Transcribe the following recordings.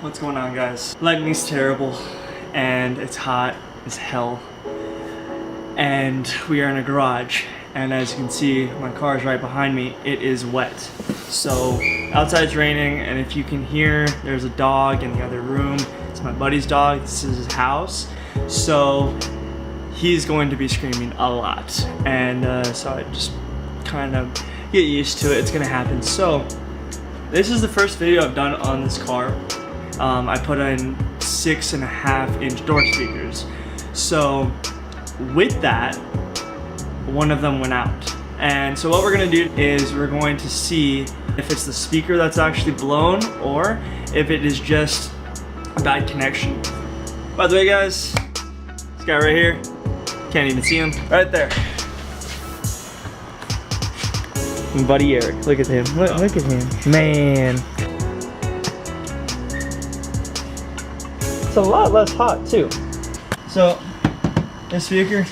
What's going on, guys? Lightning's terrible and it's hot as hell, and we are in a garage, and as you can see, my car is right behind me. It is wet, so outside's raining, and if you can hear, there's a dog in the other room. It's my buddy's dog. This is his house, so he's going to be screaming a lot, and so I just kind of get used to it. It's gonna happen. So this is the first video I've done on this car. I put in 6.5-inch door speakers. So with that, one of them went out. And so what we're gonna do is we're going to see if it's the speaker that's actually blown or if it is just a bad connection. By the way, guys, this guy right here, can't even see him, right there. My buddy Eric, look at him, look at him, man. It's a lot less hot too. So this speaker,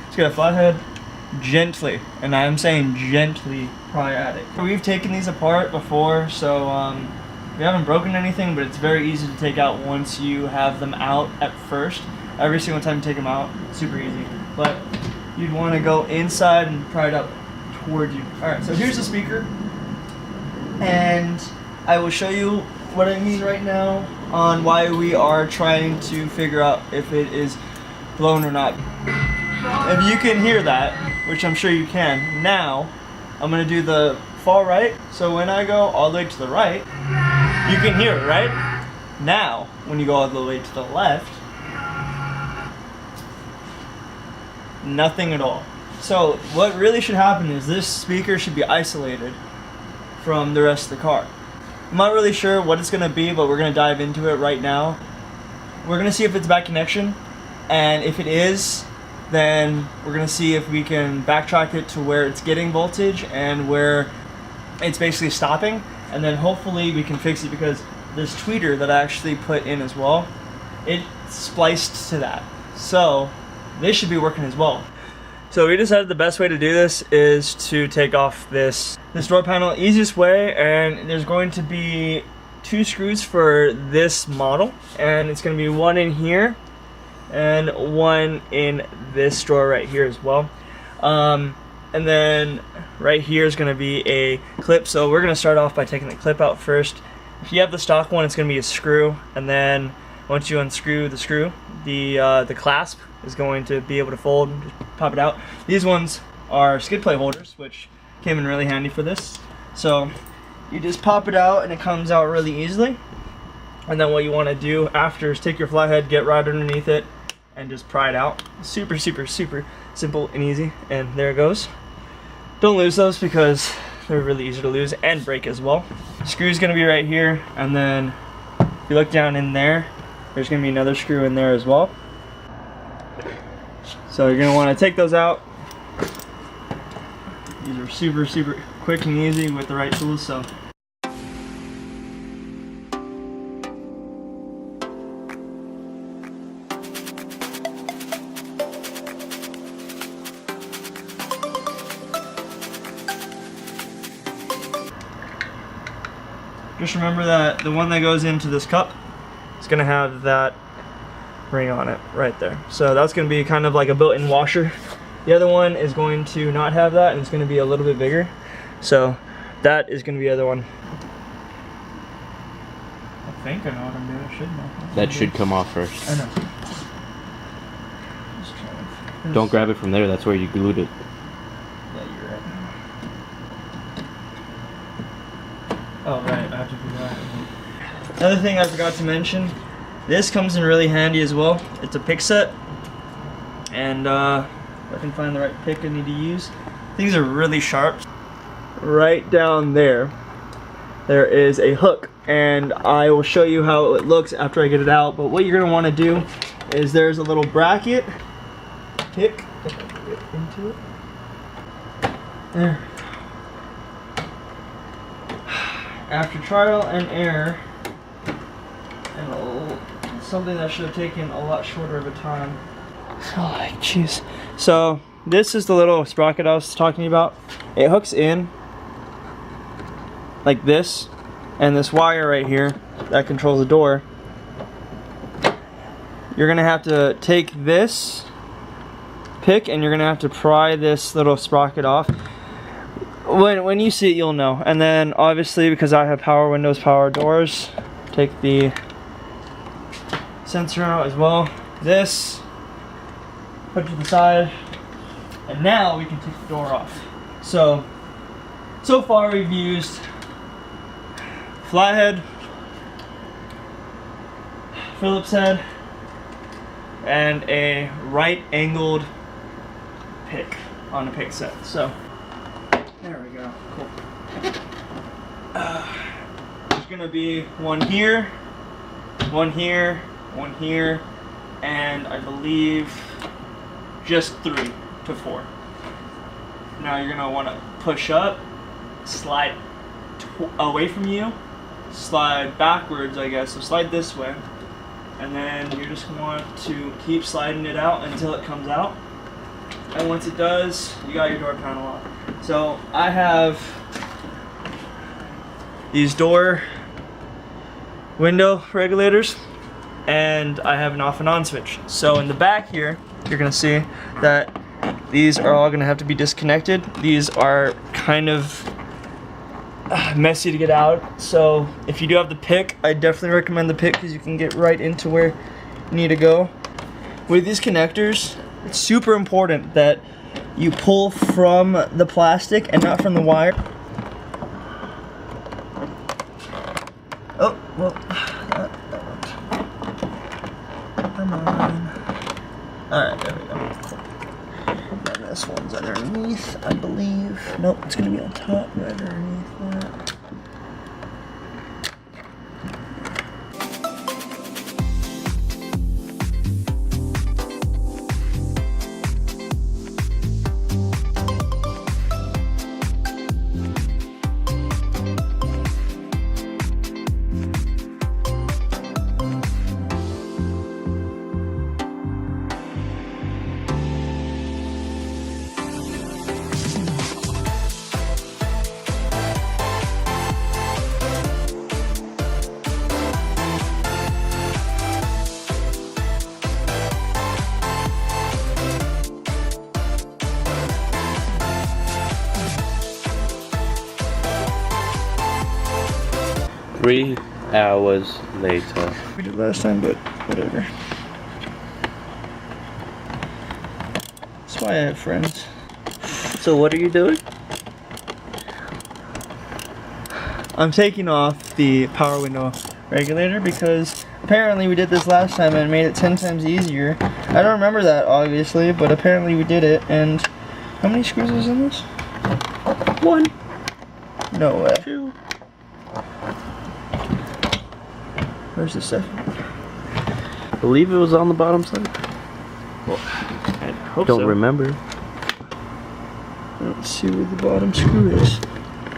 it's got a flathead, gently, and I'm saying gently pry at it. We've taken these apart before, so we haven't broken anything, but it's very easy to take out once you have them out at first. Every single time you take them out, super easy. But you'd want to go inside and pry it up toward you. Alright, so here's the speaker, and I will show you what I mean right now on why we are trying to figure out if it is blown or not. If you can hear that, which I'm sure you can, now I'm going to do the far right. So when I go all the way to the right, you can hear it, right? Now, when you go all the way to the left, nothing at all. So what really should happen is this speaker should be isolated from the rest of the car. I'm not really sure what it's going to be, but we're going to dive into it right now. We're going to see if it's a bad connection, and if it is, then we're going to see if we can backtrack it to where it's getting voltage and where it's basically stopping, and then hopefully we can fix it, because this tweeter that I actually put in as well, it spliced to that. So this should be working as well. So we decided the best way to do this is to take off this door panel. Easiest way, and there's going to be 2 screws for this model, and it's going to be one in here and one in this drawer right here as well. And then right here is going to be a clip. So we're going to start off by taking the clip out first. If you have the stock one, it's going to be a screw, and then once you unscrew the screw, the clasp is going to be able to fold and just pop it out. These ones are skid plate holders, which came in really handy for this. So you just pop it out and it comes out really easily. And then what you want to do after is take your flathead, get right underneath it, and just pry it out. Super, super, super simple and easy. And there it goes. Don't lose those because they're really easy to lose and break as well. Screw's going to be right here, and then if you look down in there, there's going to be another screw in there as well. So you're going to want to take those out. These are super, super quick and easy with the right tools. So just remember that the one that goes into this cup is going to have that ring on it right there. So that's going to be kind of like a built-in washer. The other one is going to not have that, and it's going to be a little bit bigger. So that is going to be the other one. I think I know what I'm doing. I should know. That should come off first. I know. Don't grab it from there. That's where you glued it. Yeah, you're right. Oh, right. I have to do that. Another thing I forgot to mention, this comes in really handy as well. It's a pick set, and if I can find the right pick I need to use. These are really sharp. Right down there, there is a hook, and I will show you how it looks after I get it out. But what you're going to want to do is there's a little bracket pick into it. There. After trial and error, and something that should have taken a lot shorter of a time. Oh, like, jeez. So this is the little sprocket I was talking about. It hooks in like this, and this wire right here that controls the door, you're gonna have to take this pick and you're gonna have to pry this little sprocket off. When you see it, you'll know. And then obviously, because I have power windows, power doors, take the sensor out as well. This, put it to the side, and now we can take the door off. So far we've used flathead, Phillips head, and a right angled pick on the pick set. So there we go. Cool. There's gonna be one here, one here, one here, and I believe just 3 to 4. Now you're gonna want to push up, slide away from you, slide backwards, I guess. So slide this way, and then you just want to keep sliding it out until it comes out. And once it does, you got your door panel off. So I have these door window regulators, and I have an off and on switch. So in the back here, you're gonna see that these are all gonna have to be disconnected. These are kind of messy to get out. So if you do have the pick, I definitely recommend the pick because you can get right into where you need to go. With these connectors, it's super important that you pull from the plastic and not from the wire. Oh, well, that worked. Come on. Alright, there we go. And this one's underneath, I believe. Nope, it's gonna be on top, right underneath that. 3 hours later. We did last time, but whatever. That's why I have friends. So what are you doing? I'm taking off the power window regulator because apparently we did this last time and it made it 10 times easier. I don't remember that obviously, but apparently we did it. And how many screws is in this? 1. No way. 2. Where's the second? I believe it was on the bottom side. Well, I hope Don't so. remember. I don't see where the bottom screw is.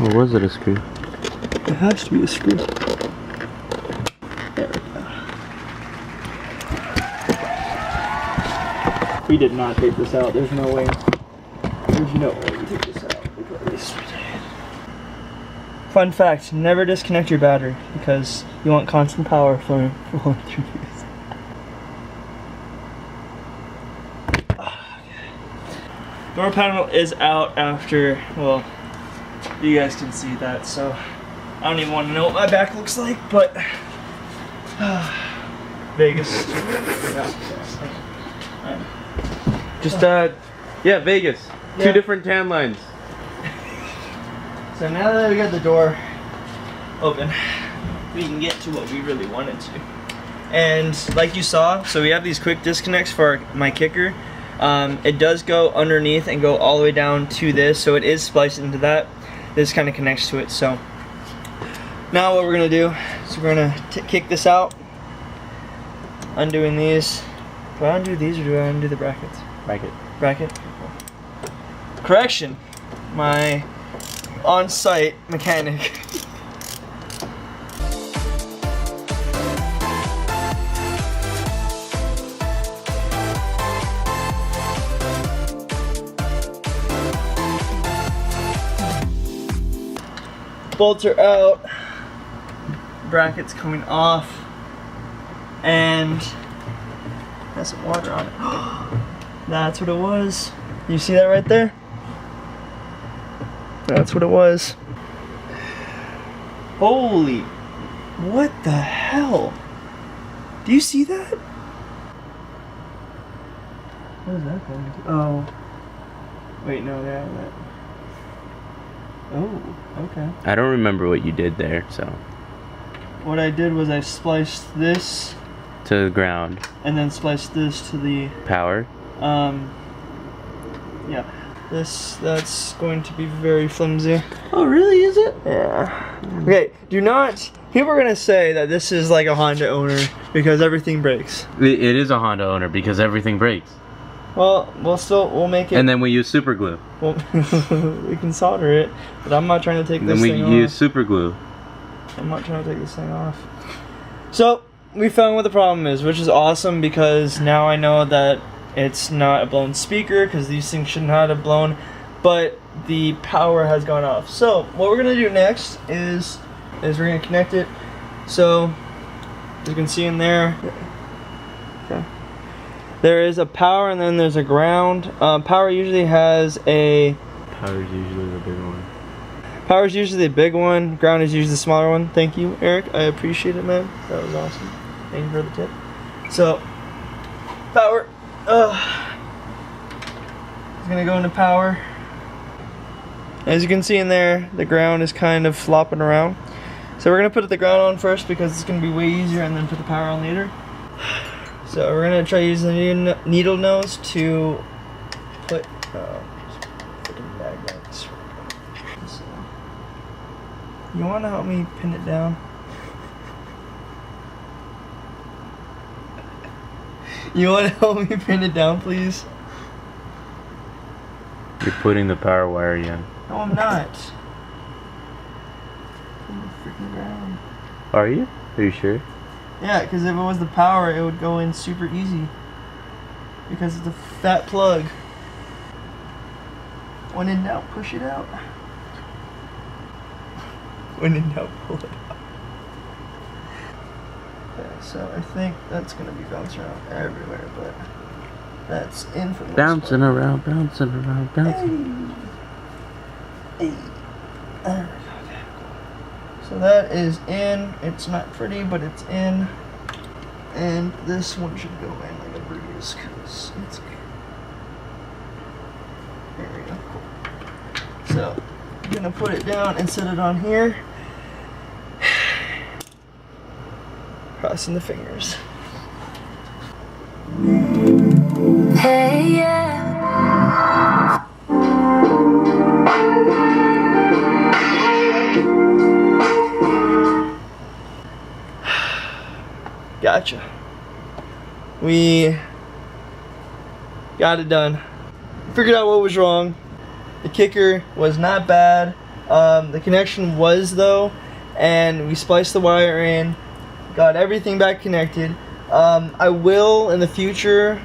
Or was it a screw? It has to be a screw. There we go. We did not take this out. There's no way. There's no way we took this out. Fun fact, never disconnect your battery because you want constant power flowing through these. Door panel is out after, well, you guys can see that, so I don't even want to know what my back looks like, but Vegas. Just yeah, Vegas. Yeah. 2 different tan lines. So now that we got the door open, we can get to what we really wanted to. And like you saw, so we have these quick disconnects for my kicker. It does go underneath and go all the way down to this, so it is spliced into that. This kind of connects to it. So now what we're gonna do is we're gonna kick this out, undoing these. Do I undo these or do I undo the brackets? Bracket. Correction, my on-site mechanic. Bolts are out. bracket's coming off, and has some water on it. That's what it was. You see that right there? That's what it was. Holy, what the hell? Do you see that? What is that going to? Oh. Wait, no, yeah, that. Oh, okay. I don't remember what you did there, so. What I did was I spliced this To the ground. and then spliced this to the Power. yeah. That's going to be very flimsy. Oh, really? Is it? Yeah. Okay, do not. People are gonna say that this is like a Honda owner because everything breaks. It is a Honda owner because everything breaks. Well, we'll make it. And then we use super glue. Well, we can solder it, but I'm not trying to take And this then thing we off. use super glue. I'm not trying to take this thing off. So, we found what the problem is, which is awesome because now I know that it's not a blown speaker because these things should not have blown, but the power has gone off. So, what we're going to do next is we're going to connect it. So, as you can see in there, okay, there is a power and then there's a ground. Power usually has a... Power's usually the big one. Power is usually the big one. Ground is usually the smaller one. Thank you, Eric. I appreciate it, man. That was awesome. Thank you for the tip. So, power. It's gonna go into power. As you can see in there, the ground is kind of flopping around. So we're gonna put the ground on first because it's gonna be way easier, and then put the power on later. So we're gonna try using the needle nose to put. Freaking magnets. You want to help me pin it down? You want to help me pin it down, please? You're putting the power wire in. No, I'm not. Pin the freaking ground. Are you? Are you sure? Yeah, because if it was the power, it would go in super easy. Because it's a fat plug. When in doubt, push it out. When in doubt, pull it out. Okay, so I think that's gonna be bouncing around everywhere, but that's in for the most Bouncing part. around, bouncing around, bouncing. Hey. Hey. There we go. Okay, cool. So that is in. It's not pretty, but it's in. And this one should go in like a breeze, because it's good. There we go. Cool. So I'm gonna put it down and set it on here. Crossing the fingers. Hey, yeah. Gotcha. We got it done. Figured out what was wrong. The kicker was not bad. The connection was though, and we spliced the wire in, got everything back connected. I will in the future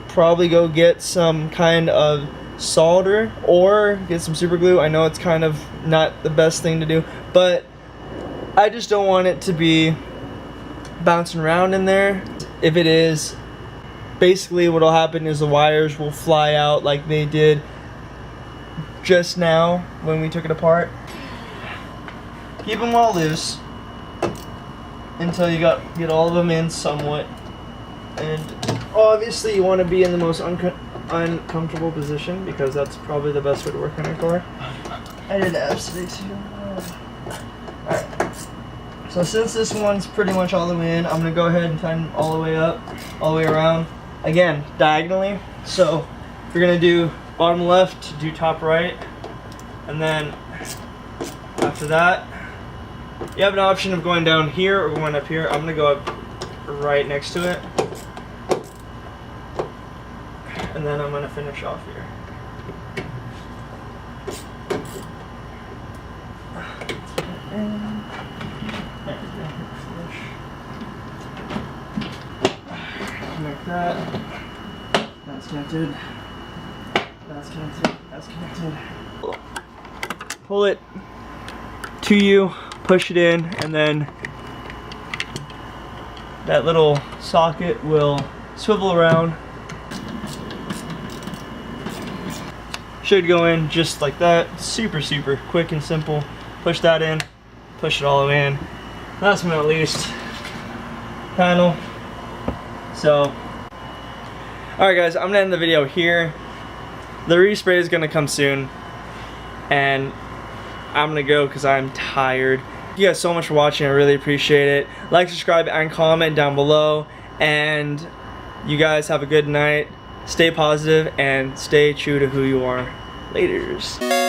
probably go get some kind of solder or get some super glue. I know it's kind of not the best thing to do, but I just don't want it to be bouncing around in there. If it is, basically what will happen is the wires will fly out like they did just now when we took it apart. Keep them all loose until you get all of them in somewhat, and obviously you want to be in the most uncomfortable position because that's probably the best way to work on your car. I did abs today too. Alright, so since this one's pretty much all the way in, I'm gonna go ahead and tighten all the way up, all the way around, again diagonally. So if you're gonna do bottom left, do top right, and then after that you have an option of going down here or going up here. I'm gonna go up right next to it, and then I'm gonna finish off here. Connect that. That's connected. That's connected. That's connected. Pull it to you, push it in, and then that little socket will swivel around. Should go in just like that. Super quick and simple. Push that in, push it all the way in. Last but not least, panel. So, alright guys, I'm gonna end the video here. The respray is gonna come soon, and I'm gonna go because I'm tired. Thank you guys so much for watching. I really appreciate it. Like, subscribe, and comment down below. And you guys have a good night. Stay positive and stay true to who you are. Laters.